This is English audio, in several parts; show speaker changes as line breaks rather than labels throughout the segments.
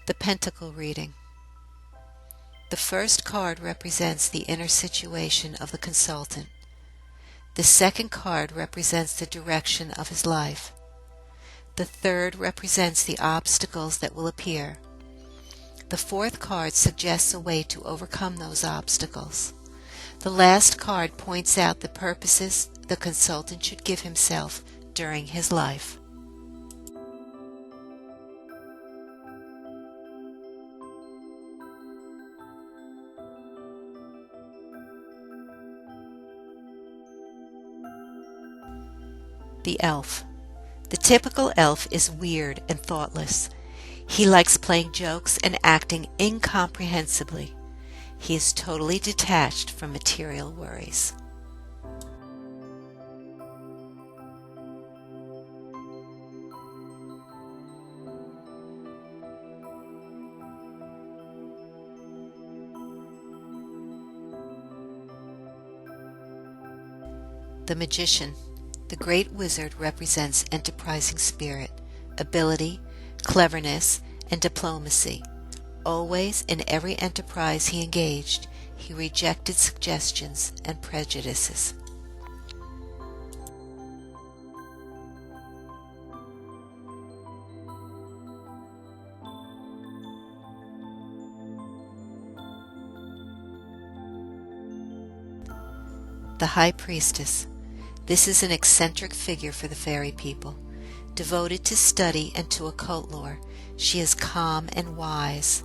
The Pentacle reading. The first card represents the inner situation of the consultant. The second card represents the direction of his life. The third represents the obstacles that will appear. The fourth card suggests a way to overcome those obstacles. The last card points out the purposes the consultant should give himself during his life. The elf. The typical elf is weird and thoughtless. He likes playing jokes and acting incomprehensibly. He is totally detached from material worries. The magician. The great wizard represents enterprising spirit, ability, cleverness, and diplomacy. Always, in every enterprise he engaged, he rejected suggestions and prejudices. The High Priestess. This is an eccentric figure for the fairy people. Devoted to study and to occult lore, she is calm and wise.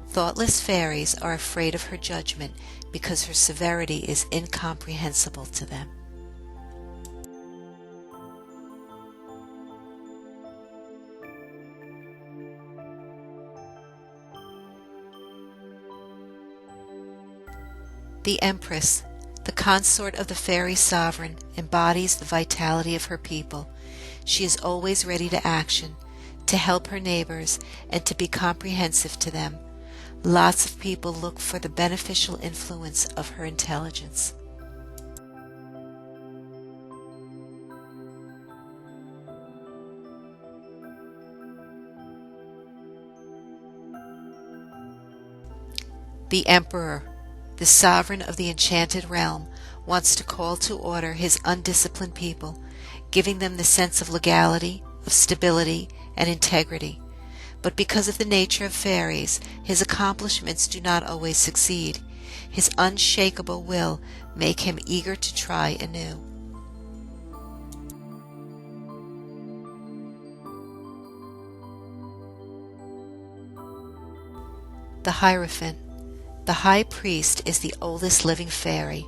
Thoughtless fairies are afraid of her judgment because her severity is incomprehensible to them. The Empress. The consort of the fairy sovereign, embodies the vitality of her people. She is always ready to action, to help her neighbors, and to be comprehensive to them. Lots of people look for the beneficial influence of her intelligence. The Emperor. The sovereign of the enchanted realm wants to call to order his undisciplined people, giving them the sense of legality, of stability, and integrity. But because of the nature of fairies, his accomplishments do not always succeed. His unshakable will make him eager to try anew. The Hierophant. The high priest is the oldest living fairy.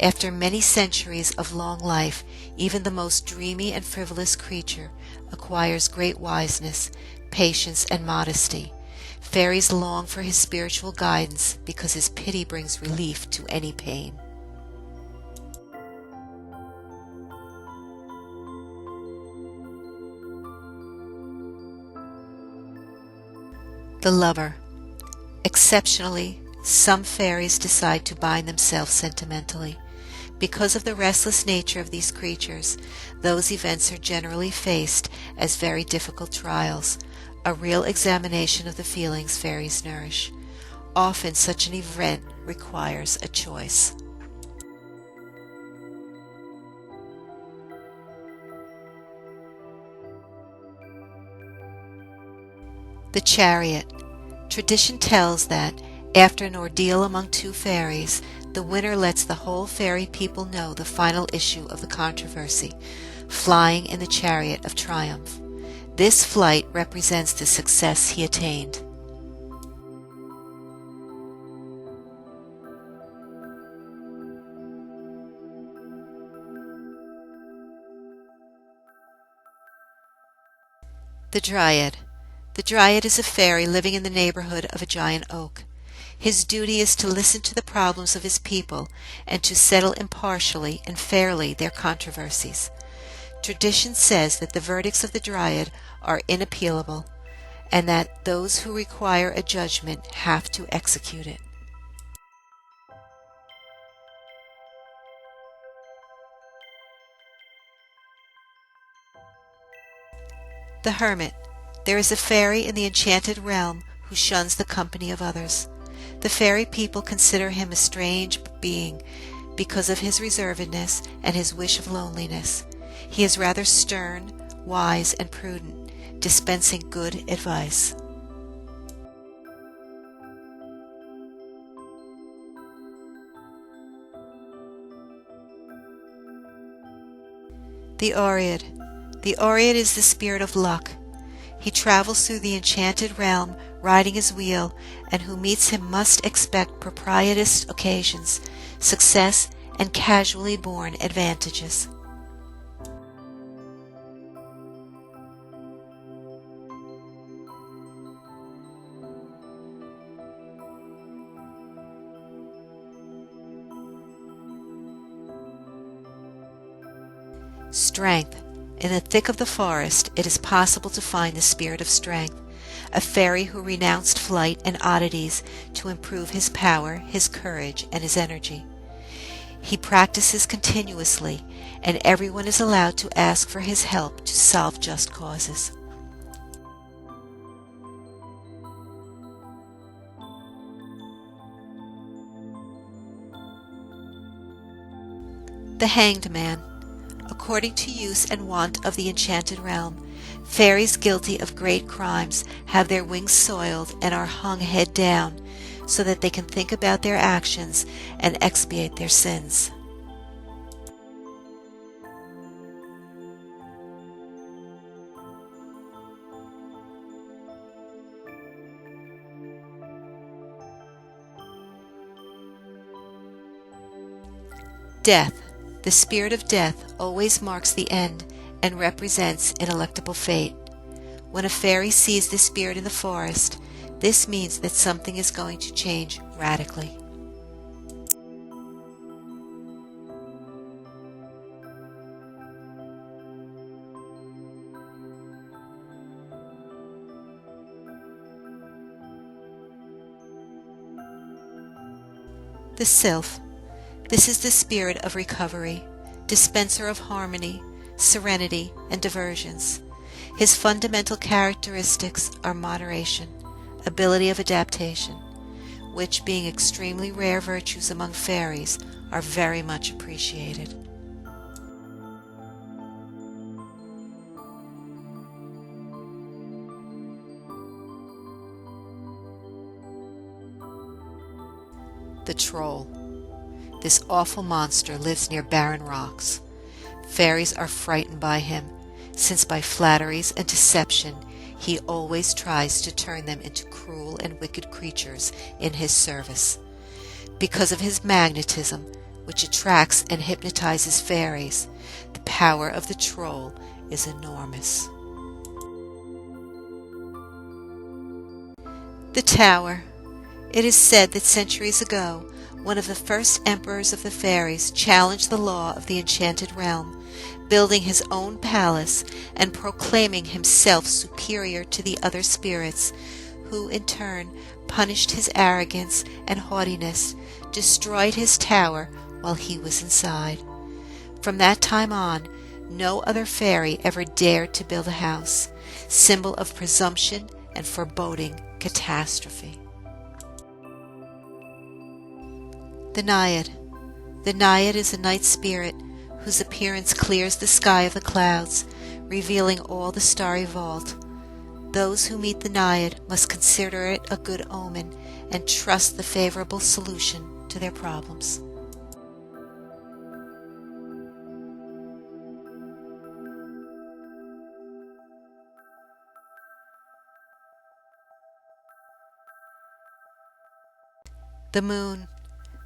After many centuries of long life, even the most dreamy and frivolous creature acquires great wiseness, patience, and modesty. Fairies long for his spiritual guidance because his pity brings relief to any pain. The Lover. Exceptionally, some fairies decide to bind themselves sentimentally. Because of the restless nature of these creatures, those events are generally faced as very difficult trials, a real examination of the feelings fairies nourish. Often such an event requires a choice. The Chariot. Tradition tells that, after an ordeal among two fairies, the winner lets the whole fairy people know the final issue of the controversy, flying in the chariot of triumph. This flight represents the success he attained. The Dryad. The Dryad is a fairy living in the neighborhood of a giant oak. His duty is to listen to the problems of his people and to settle impartially and fairly their controversies. Tradition says that the verdicts of the Dryad are inappealable and that those who require a judgment have to execute it. The Hermit. There is a fairy in the enchanted realm who shuns the company of others. The fairy people consider him a strange being because of his reservedness and his wish of loneliness. He is rather stern, wise, and prudent, dispensing good advice. The Oread. The Oread is the spirit of luck. He travels through the enchanted realm, riding his wheel, and who meets him must expect propitious occasions, success, and casually born advantages. Strength. In the thick of the forest, it is possible to find the spirit of strength, a fairy who renounced flight and oddities to improve his power, his courage, and his energy. He practices continuously, and everyone is allowed to ask for his help to solve just causes. The Hanged Man. According to use and wont of the enchanted realm, fairies guilty of great crimes have their wings soiled and are hung head down, so that they can think about their actions and expiate their sins. Death. The spirit of death always marks the end and represents ineluctable fate. When a fairy sees this spirit in the forest, this means that something is going to change radically. The Sylph. This is the spirit of recovery, dispenser of harmony, serenity, and diversions. His fundamental characteristics are moderation, ability of adaptation, which, being extremely rare virtues among fairies, are very much appreciated. The Troll. This awful monster lives near barren rocks. Fairies are frightened by him, since by flatteries and deception he always tries to turn them into cruel and wicked creatures in his service. Because of his magnetism, which attracts and hypnotizes fairies, the power of the troll is enormous. The Tower. It is said that centuries ago, one of the first emperors of the fairies challenged the law of the enchanted realm, building his own palace and proclaiming himself superior to the other spirits, who in turn punished his arrogance and haughtiness, destroyed his tower while he was inside. From that time on, no other fairy ever dared to build a house, symbol of presumption and foreboding catastrophe. The Naiad. The Naiad is a night spirit whose appearance clears the sky of the clouds, revealing all the starry vault. Those who meet the Naiad must consider it a good omen and trust the favorable solution to their problems. The Moon.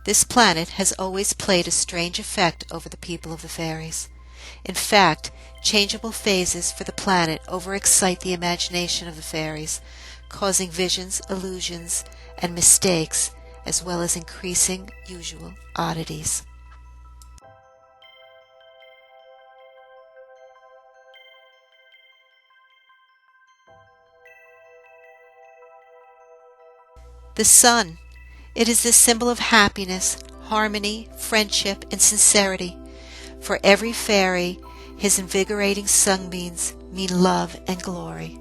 This planet has always played a strange effect over the people of the fairies. In fact, changeable phases for the planet overexcite the imagination of the fairies, causing visions, illusions, and mistakes, as well as increasing usual oddities. The Sun. It is the symbol of happiness, harmony, friendship, and sincerity. For every fairy, his invigorating sunbeams mean love and glory.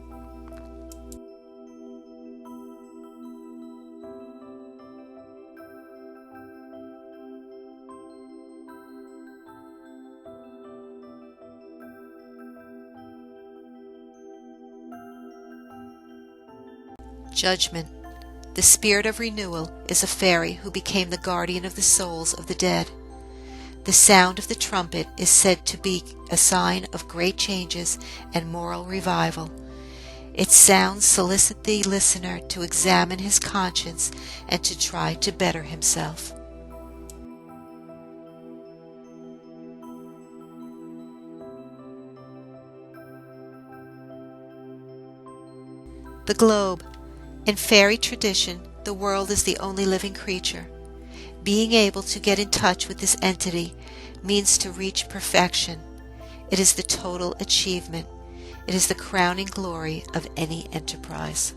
Judgment. The spirit of renewal is a fairy who became the guardian of the souls of the dead. The sound of the trumpet is said to be a sign of great changes and moral revival. Its sounds solicit the listener to examine his conscience and to try to better himself. The globe. In fairy tradition, the world is the only living creature. Being able to get in touch with this entity means to reach perfection. It is the total achievement. It is the crowning glory of any enterprise.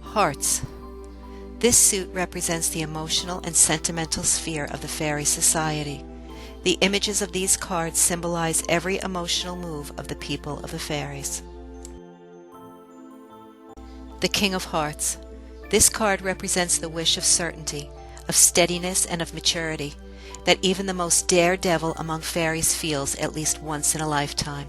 Hearts. This suit represents the emotional and sentimental sphere of the fairy society. The images of these cards symbolize every emotional move of the people of the fairies. The King of Hearts. This card represents the wish of certainty, of steadiness, and of maturity, that even the most daredevil among fairies feels at least once in a lifetime.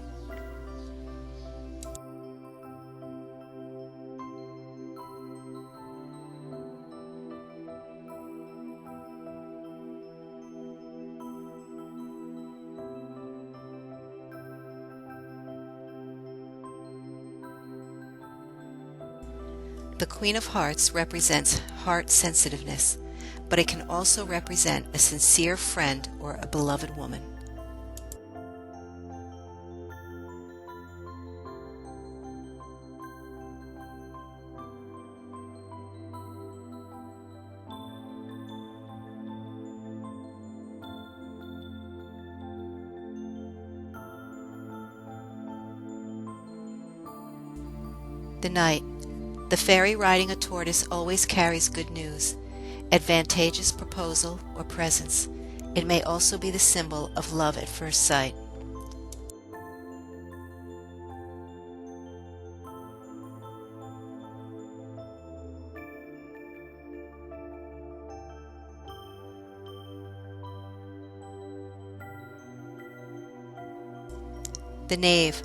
The Queen of Hearts represents heart sensitiveness, but it can also represent a sincere friend or a beloved woman. The Knight. The fairy riding a tortoise always carries good news, advantageous proposal or presents. It may also be the symbol of love at first sight. The Knave,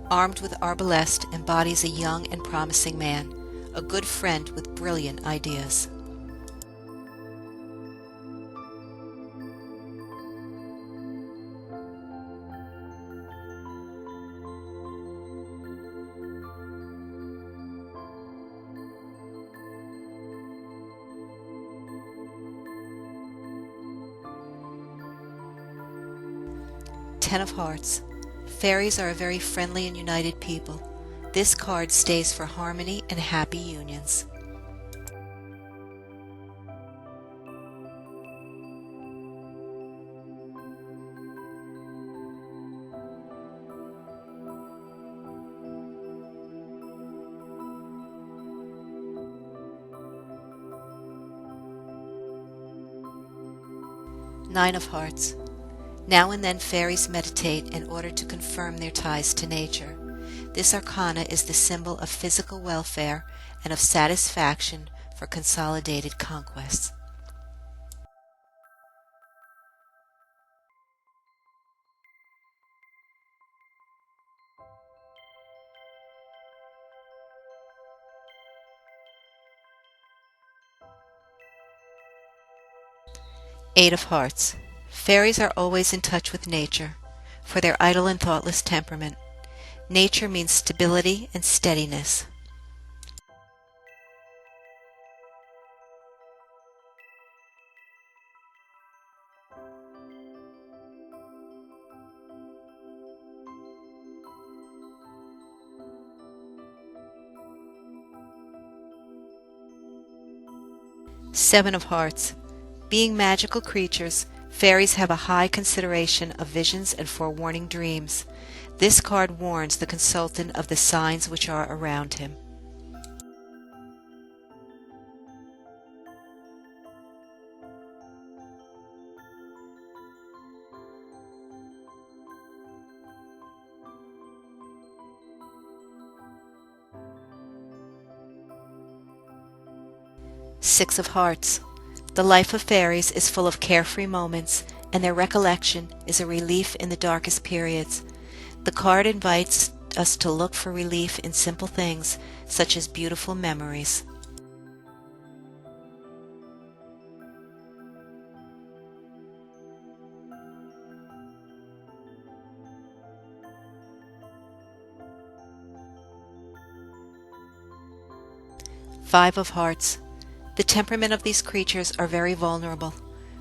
armed with arbalest, embodies a young and promising man, a good friend with brilliant ideas. Ten of Hearts. Fairies are a very friendly and united people. This card stays for harmony and happy unions. Nine of Hearts. Now and then fairies meditate in order to confirm their ties to nature. This arcana is the symbol of physical welfare and of satisfaction for consolidated conquests. Eight of Hearts. Fairies are always in touch with nature, for their idle and thoughtless temperament. Nature means stability and steadiness. Seven of Hearts. Being magical creatures, fairies have a high consideration of visions and forewarning dreams. This card warns the consultant of the signs which are around him. Six of Hearts. The life of fairies is full of carefree moments, and their recollection is a relief in the darkest periods. The card invites us to look for relief in simple things, such as beautiful memories. Five of Hearts. The temperament of these creatures are very vulnerable.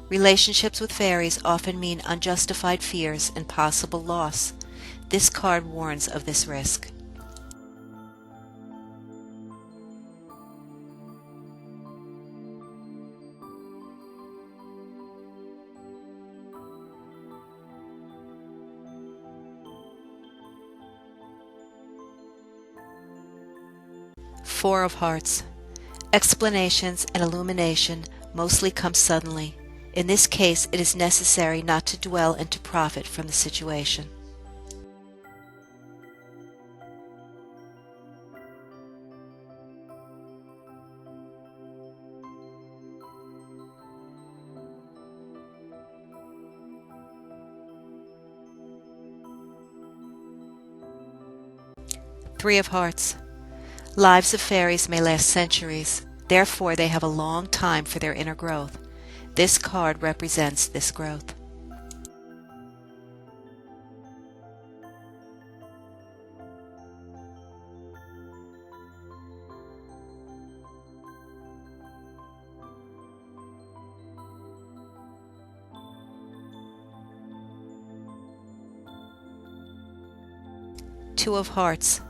Relationships with fairies often mean unjustified fears and possible loss. This card warns of this risk. Four of Hearts. Explanations and illumination mostly come suddenly. In this case, it is necessary not to dwell and to profit from the situation. Three of Hearts. Lives of fairies may last centuries, therefore they have a long time for their inner growth. This card represents this growth. Two of Hearts.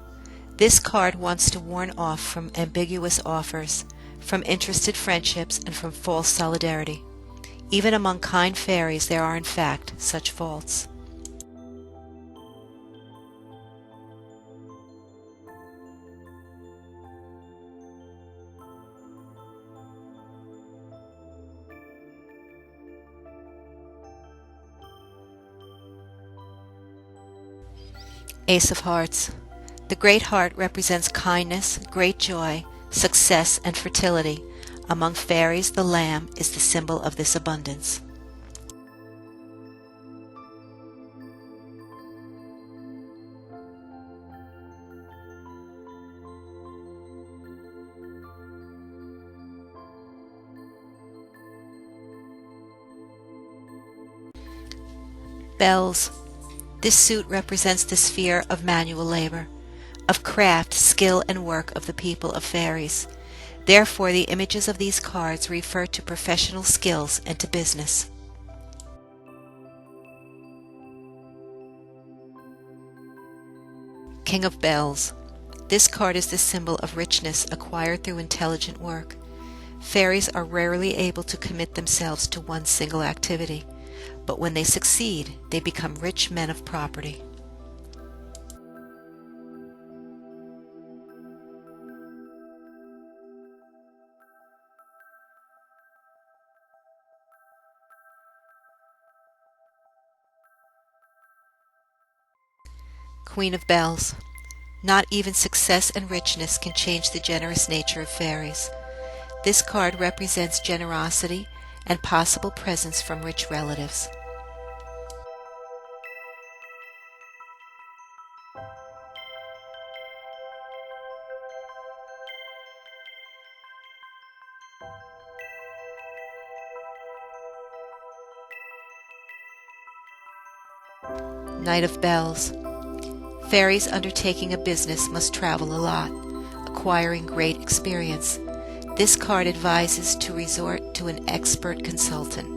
This card wants to warn off from ambiguous offers, from interested friendships, and from false solidarity. Even among kind fairies there are in fact such faults. Ace of Hearts. The Great Heart represents kindness, great joy, success, and fertility. Among fairies, the lamb is the symbol of this abundance. Bells. This suit represents the sphere of manual labor, of craft, skill, and work of the people of fairies. Therefore, the images of these cards refer to professional skills and to business. King of Bells. This card is the symbol of richness acquired through intelligent work. Fairies are rarely able to commit themselves to one single activity, but when they succeed, they become rich men of property. Queen of Bells. Not even success and richness can change the generous nature of fairies. This card represents generosity and possible presents from rich relatives. Knight of Bells. Fairies undertaking a business must travel a lot, acquiring great experience. This card advises to resort to an expert consultant.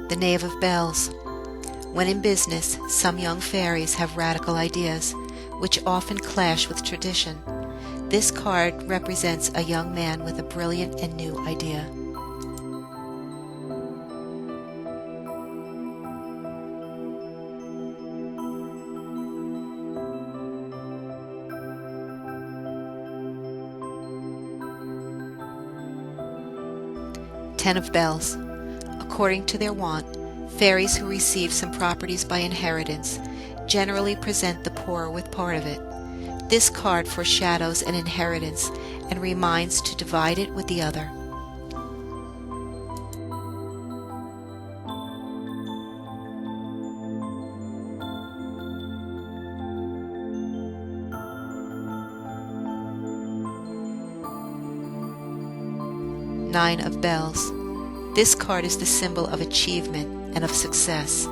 The Knave of Bells. When in business, some young fairies have radical ideas, which often clash with tradition. This card represents a young man with a brilliant and new idea. 10 of bells. According to their wont, fairies who receive some properties by inheritance generally present the poorer with part of it. This card foreshadows an inheritance and reminds to divide it with the other. Nine of bells. This card is the symbol of achievement and of success.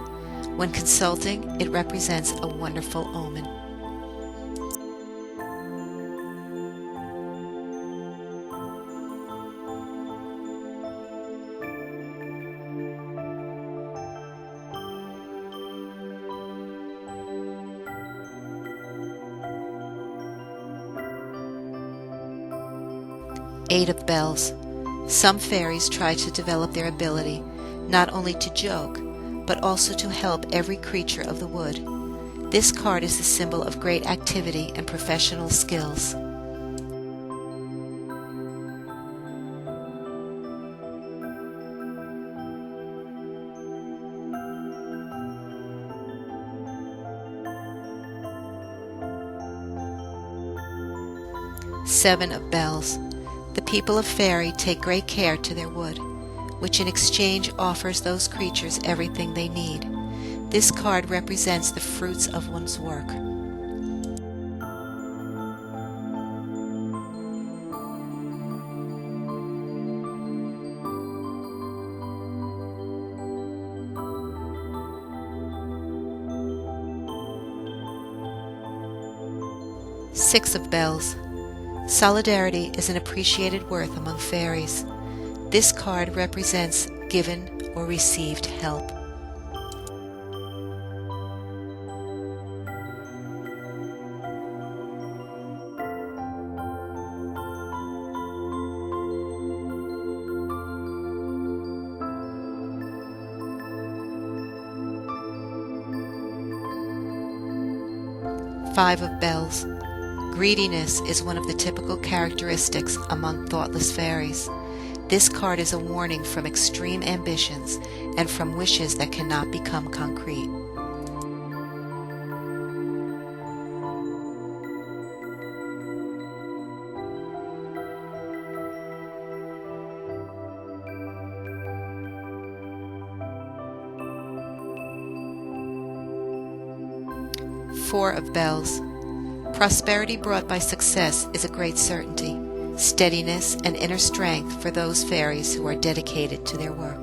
When consulting, it represents a wonderful omen. Eight of bells. Some fairies try to develop their ability not only to joke, but also to help every creature of the wood. This card is the symbol of great activity and professional skills. Seven of bells. The people of Fairy take great care to their wood, which in exchange offers those creatures everything they need. This card represents the fruits of one's work. Six of bells. Solidarity is an appreciated worth among fairies. This card represents given or received help. Five of bells. Greediness is one of the typical characteristics among thoughtless fairies. This card is a warning from extreme ambitions and from wishes that cannot become concrete. Four of bells. Prosperity brought by success is a great certainty, steadiness and inner strength for those fairies who are dedicated to their work.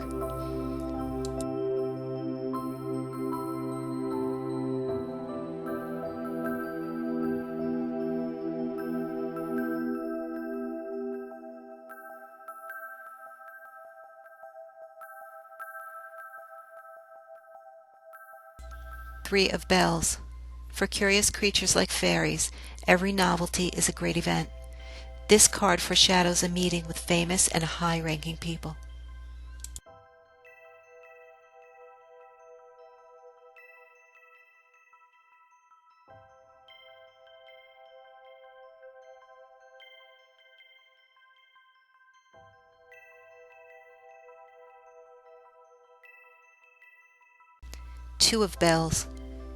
Three of bells. For curious creatures like fairies, every novelty is a great event. This card foreshadows a meeting with famous and high-ranking people. Two of bells.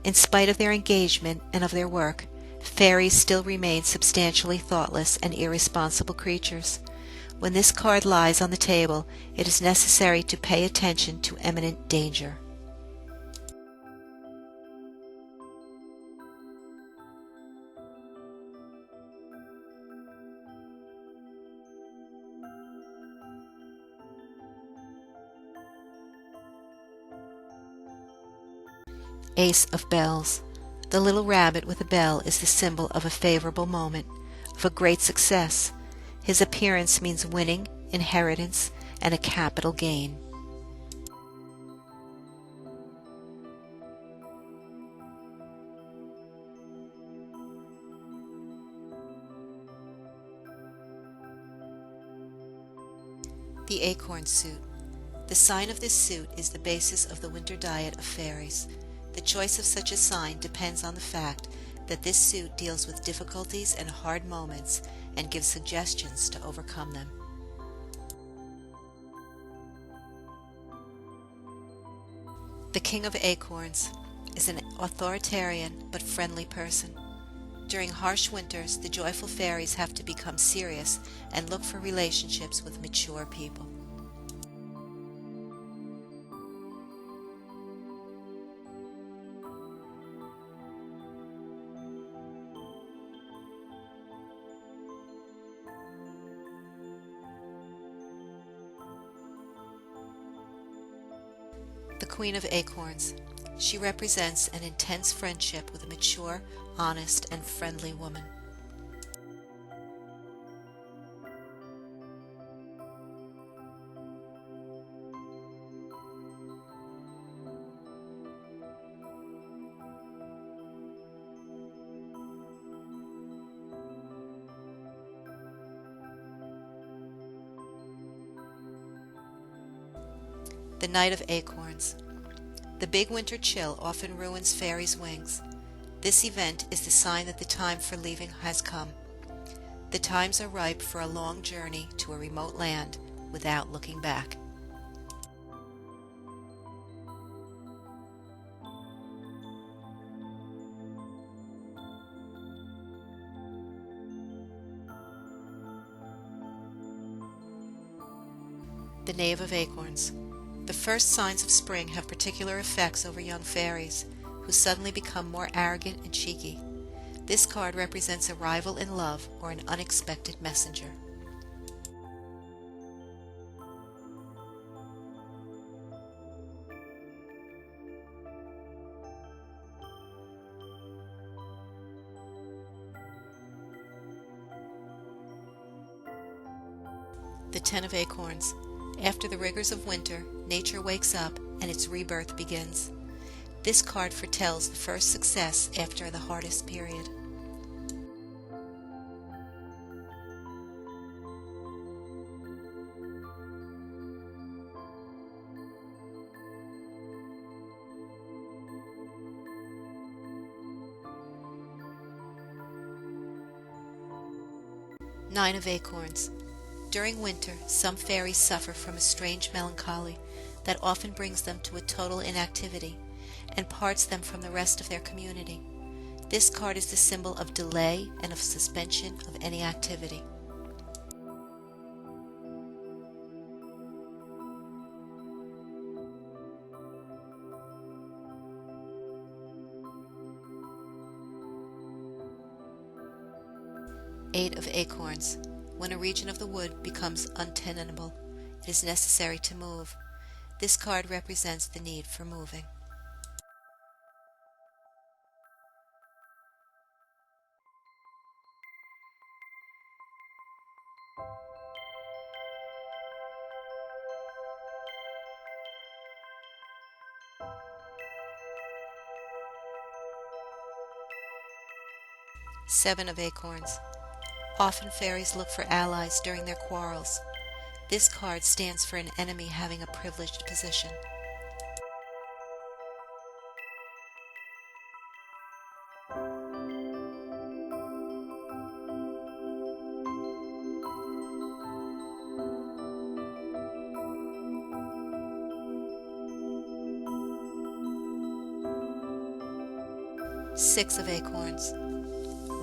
In spite of their engagement and of their work, fairies still remain substantially thoughtless and irresponsible creatures. When this card lies on the table, it is necessary to pay attention to imminent danger. Ace of bells. The little rabbit with a bell is the symbol of a favorable moment, of a great success. His appearance means winning, inheritance, and a capital gain. The acorn suit. The sign of this suit is the basis of the winter diet of fairies. The choice of such a sign depends on the fact that this suit deals with difficulties and hard moments and gives suggestions to overcome them. The King of Acorns is an authoritarian but friendly person. During harsh winters, the joyful fairies have to become serious and look for relationships with mature people. The Queen of Acorns. She represents an intense friendship with a mature, honest, and friendly woman. The Knight of Acorns. The big winter chill often ruins fairies' wings. This event is the sign that the time for leaving has come. The times are ripe for a long journey to a remote land without looking back. The Knave of Acorns. The first signs of spring have particular effects over young fairies, who suddenly become more arrogant and cheeky. This card represents a rival in love or an unexpected messenger. The Ten of Acorns. After the rigors of winter, nature wakes up and its rebirth begins. This card foretells the first success after the hardest period. Nine of Acorns. During winter, some fairies suffer from a strange melancholy that often brings them to a total inactivity and parts them from the rest of their community. This card is the symbol of delay and of suspension of any activity. Eight of Acorns. When a region of the wood becomes untenable, it is necessary to move. This card represents the need for moving. Seven of Acorns. Often fairies look for allies during their quarrels. This card stands for an enemy having a privileged position. Six of Acorns.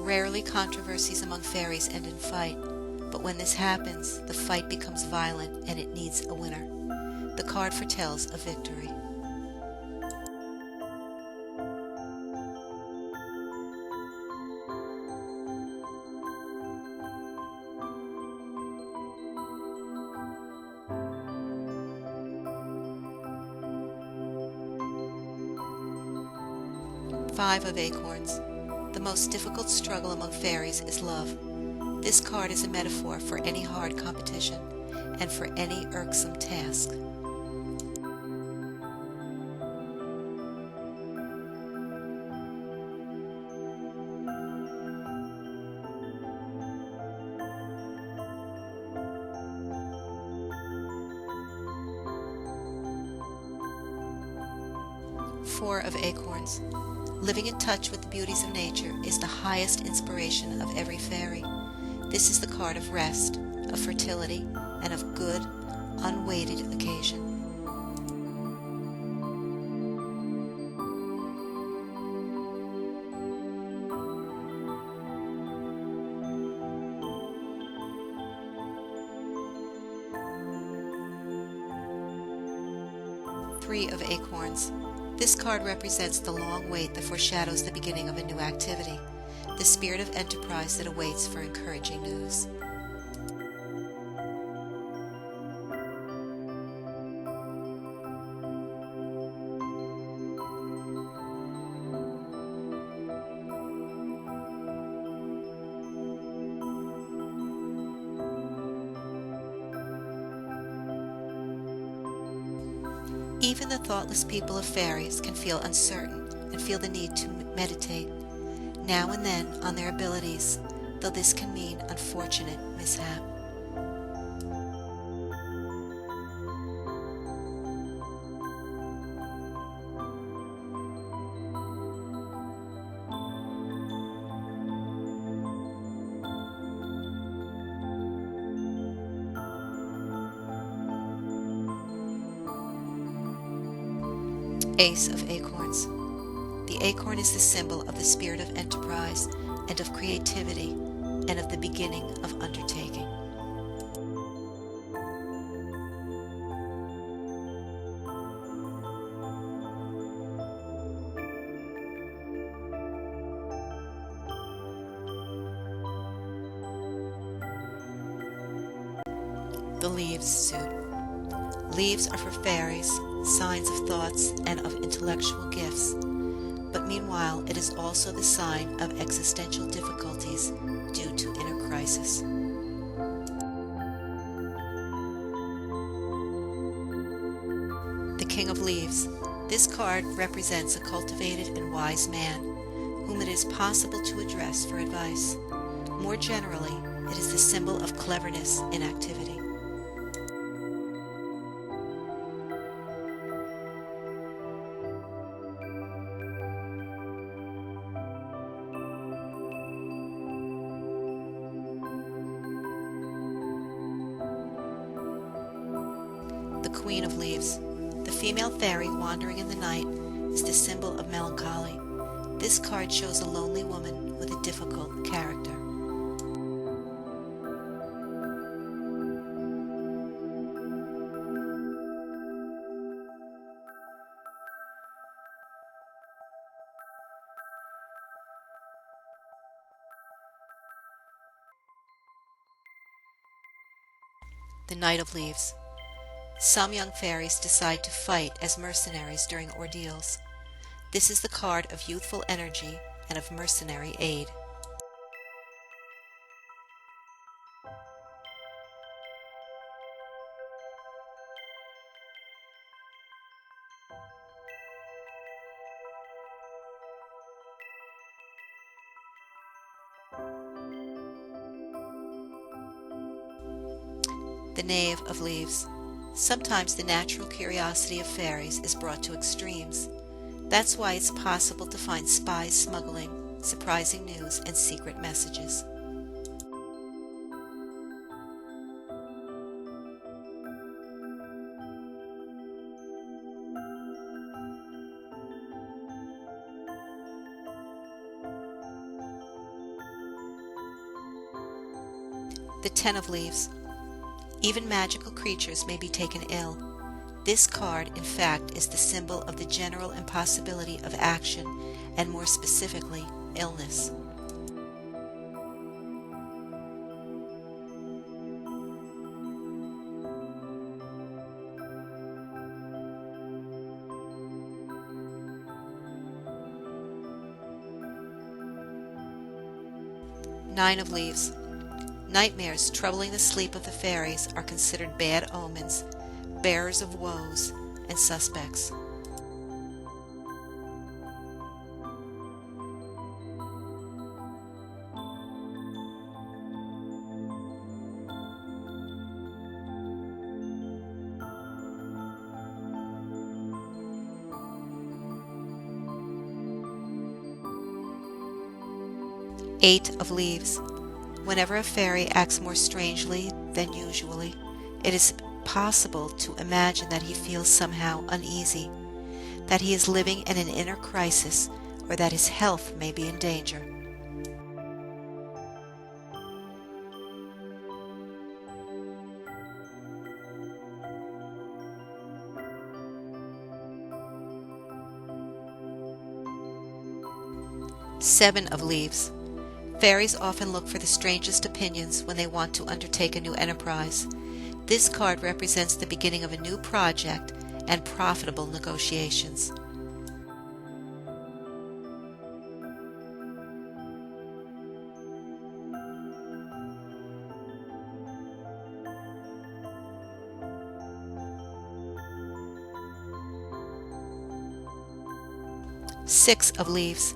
Rarely controversies among fairies end in fight, but when this happens, the fight becomes violent and it needs a winner. The card foretells a victory. Five of Acorns. The most difficult struggle among fairies is love. This card is a metaphor for any hard competition and for any irksome task. Four of Acorns. Living in touch with the beauties of nature is the highest inspiration of every fairy. This is the card of rest, of fertility, and of good, unweighted occasion. 3 of Acorns. This card represents the long wait that foreshadows the beginning of a new activity, the spirit of enterprise that awaits for encouraging news. Even the thoughtless people of fairies can feel uncertain and feel the need to meditate, now and then, on their abilities, though this can mean unfortunate mishap. Ace of Acorns. The acorn is the symbol of the spirit of enterprise and of creativity and of the beginning of undertaking. The Leaves suit. Leaves are for fairies, signs of thoughts and of intellectual gifts, but meanwhile it is also the sign of existential difficulties due to inner crisis. The King of Leaves. This card represents a cultivated and wise man, whom it is possible to address for advice. More generally, it is the symbol of cleverness in activity. The Queen of Leaves. The female fairy wandering in the night is the symbol of melancholy. This card shows a lonely woman with a difficult character. The Knight of Leaves. Some young fairies decide to fight as mercenaries during ordeals. This is the card of youthful energy and of mercenary aid. The Knave of Leaves. Sometimes the natural curiosity of fairies is brought to extremes. That's why it's possible to find spies smuggling surprising news and secret messages. The Ten of Leaves. Even magical creatures may be taken ill. This card, in fact, is the symbol of the general impossibility of action, and more specifically, illness. Nine of Leaves. Nightmares troubling the sleep of the fairies are considered bad omens, bearers of woes, and suspects. Eight of Leaves. Whenever a fairy acts more strangely than usually, it is possible to imagine that he feels somehow uneasy, that he is living in an inner crisis, or that his health may be in danger. Seven of Leaves. Fairies often look for the strangest opinions when they want to undertake a new enterprise. This card represents the beginning of a new project and profitable negotiations. Six of Leaves.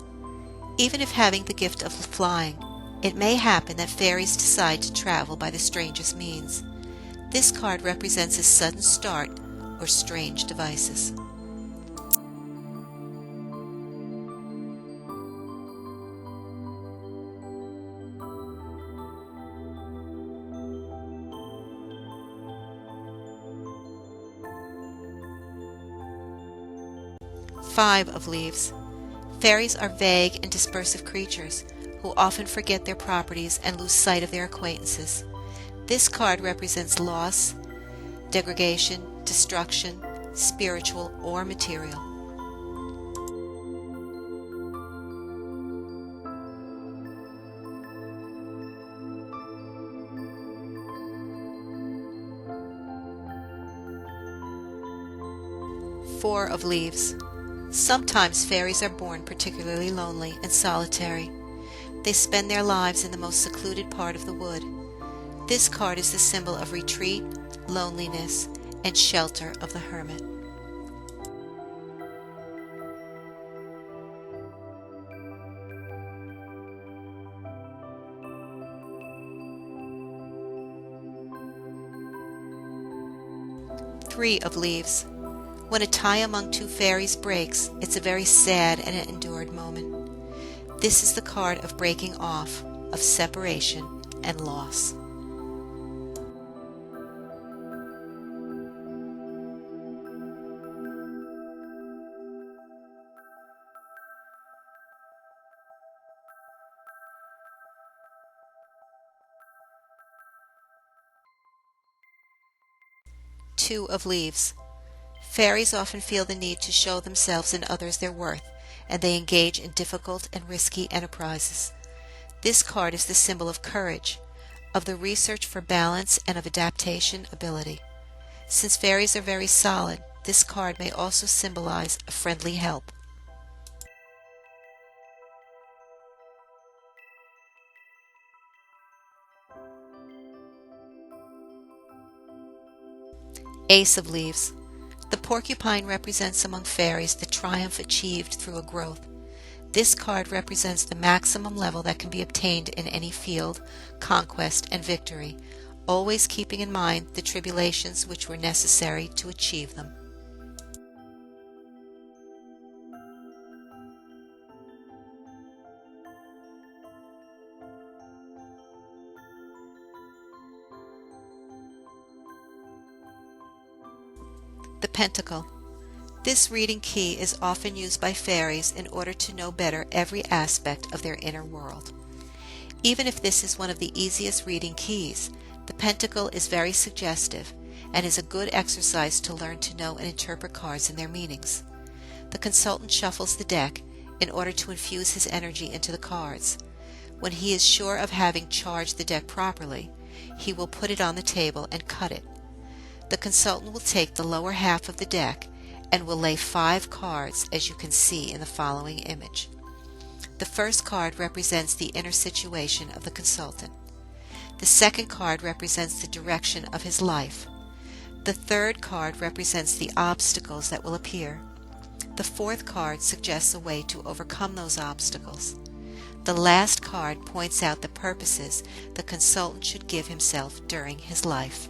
Even if having the gift of flying, it may happen that fairies decide to travel by the strangest means. This card represents a sudden start or strange devices. Five of Leaves. Fairies are vague and dispersive creatures who often forget their properties and lose sight of their acquaintances. This card represents loss, degradation, destruction, spiritual or material. Four of Leaves. Sometimes fairies are born particularly lonely and solitary. They spend their lives in the most secluded part of the wood. This card is the symbol of retreat, loneliness, and shelter of the hermit. Three of Leaves. When a tie among two fairies breaks, it's a very sad and endured moment. This is the card of breaking off, of separation and loss. Two of Leaves. Fairies often feel the need to show themselves and others their worth, and they engage in difficult and risky enterprises. This card is the symbol of courage, of the research for balance and of adaptation ability. Since fairies are very solid, this card may also symbolize a friendly help. Ace of Leaves. The porcupine represents among fairies the triumph achieved through a growth. This card represents the maximum level that can be obtained in any field, conquest, and victory, always keeping in mind the tribulations which were necessary to achieve them. The Pentacle. This reading key is often used by fairies in order to know better every aspect of their inner world. Even if this is one of the easiest reading keys, the Pentacle is very suggestive and is a good exercise to learn to know and interpret cards and their meanings. The consultant shuffles the deck in order to infuse his energy into the cards. When he is sure of having charged the deck properly, he will put it on the table and cut it. The consultant will take the lower half of the deck and will lay 5 cards, as you can see in the following image. The first card represents the inner situation of the consultant. The second card represents the direction of his life. The third card represents the obstacles that will appear. The fourth card suggests a way to overcome those obstacles. The last card points out the purposes the consultant should give himself during his life.